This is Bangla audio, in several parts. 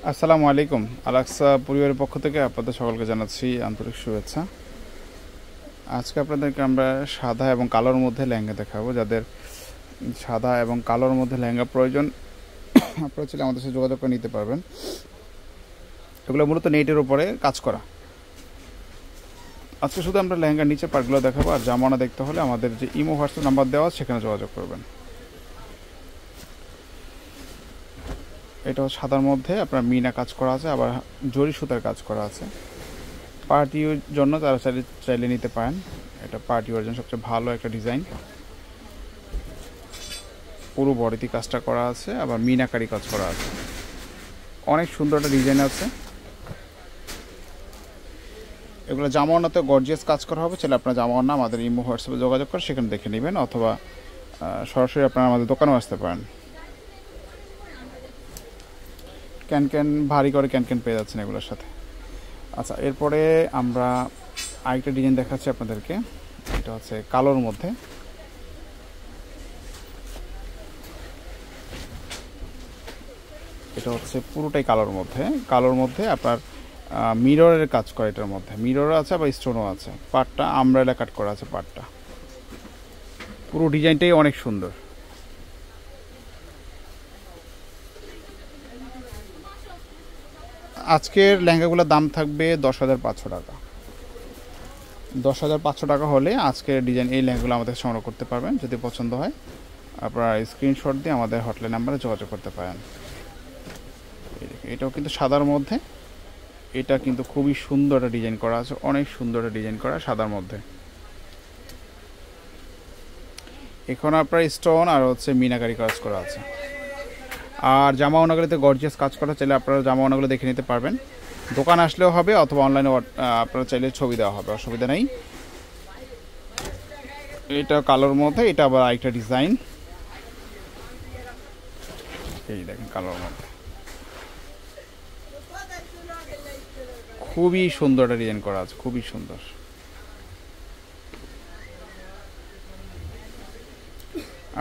আসসালামু আলাইকুম। আলাক্সা পরিবারের পক্ষ থেকে আপনাদের সকলকে জানাচ্ছি আন্তরিক শুভেচ্ছা। আজকে আপনাদেরকে আমরা সাদা এবং কালোর মধ্যে লেহেঙ্গা দেখাবো। যাদের সাদা এবং কালোর মধ্যে লেহেঙ্গা প্রয়োজন, আপনারা চাইলে আমাদের সাথে যোগাযোগ করে নিতে পারবেন। এগুলো মূলত নেটের উপরে কাজ করা। আজকে শুধু আমরা লেহেঙ্গার নিচে পার্টগুলো দেখাবো, আর জামানা দেখতে হলে আমাদের যে ইমো হোয়াটসঅ্যাপ নাম্বার দেওয়া সেখানে যোগাযোগ করবেন। এটা সাদার মধ্যে আপনার মিনা কাজ করা আছে, আবার জরি সুতার কাজ করা আছে। পার্টির জন্য তারা চাইলে নিতে পারেন। এটা পার্টি ওয়ার জন্য সবচেয়ে ভালো একটা ডিজাইন। পুরো বডিতে কাজটা করা আছে, আবার মিনাকারি কাজ করা আছে। অনেক সুন্দর একটা ডিজাইন আছে। এগুলো জামাওয়ানাতে গর্জিয়াস কাজ করা হবে। চাইলে আপনার জামাওয়ানা আমাদের ইমো হোয়াটসঅ্যাপে যোগাযোগ করে সেখানে দেখে নেবেন, অথবা সরাসরি আপনারা আমাদের দোকানেও আসতে পারেন। ক্যান ভারী করে ক্যান পেয়ে যাচ্ছেন এগুলোর সাথে। আচ্ছা, এরপরে আমরা আরেকটা ডিজাইন দেখাচ্ছি আপনাদেরকে। এটা হচ্ছে কালোর মধ্যে। এটা হচ্ছে পুরোটাই কালোর মধ্যে আপনার মিররের কাজ করা। এটার মধ্যে মিরর আছে, আবার স্টোনও আছে। পাটটা আমব্রেলা কাট করা আছে। পাটটা পুরো ডিজাইনটাই অনেক সুন্দর। আজকের লেহেঙ্গাগুলোর দাম থাকবে 10,500 টাকা। 10,500 টাকা হলে আজকের ডিজাইন এই লেহেঙ্গাগুলো আমাদের সংগ্রহ করতে পারবেন। যদি পছন্দ হয় আপনারা স্ক্রিনশট দিয়ে আমাদের হটলাইন নাম্বারে যোগাযোগ করতে পারেন। এটাও কিন্তু সাদার মধ্যে। এটা কিন্তু খুবই সুন্দর একটা ডিজাইন করা আছে, অনেক সুন্দর একটা ডিজাইন করা সাদার মধ্যে। এখন আপনার স্টোন আর হচ্ছে মিনাকারি কাজ করা আছে। আর জামা ওনাগুলিতে গর্জিয়াস কাজ করা, চাইলে আপনারা জামা ওনাগুলো দেখে নিতে পারবেন। দোকান আসলেও হবে, অথবা অনলাইনে আপনারা চাইলে ছবি দেওয়া হবে, অসুবিধা নেই। এটা কালোর মধ্যে, এটা আবার আরেকটা ডিজাইন। এই দেখেন কালোর মধ্যে খুবই সুন্দর একটা ডিজাইন করা আছে, খুবই সুন্দর।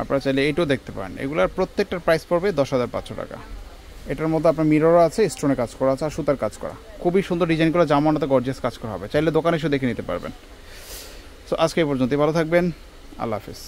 আপনারা চাইলে এটাও দেখতে পারেন। এগুলোর প্রত্যেকটার প্রাইস পড়বে 10,500 টাকা। এটার মধ্যে আপনার মিররও আছে, স্টোনে কাজ করা আছে, আর সুতার কাজ করা। খুবই সুন্দর ডিজাইন করা, জামানাতে গর্জিয়াস কাজ করা হবে। চাইলে দোকানে এসে দেখে নিতে পারবেন। সো আজকে এই পর্যন্তই। ভালো থাকবেন। আল্লাহ হাফিজ।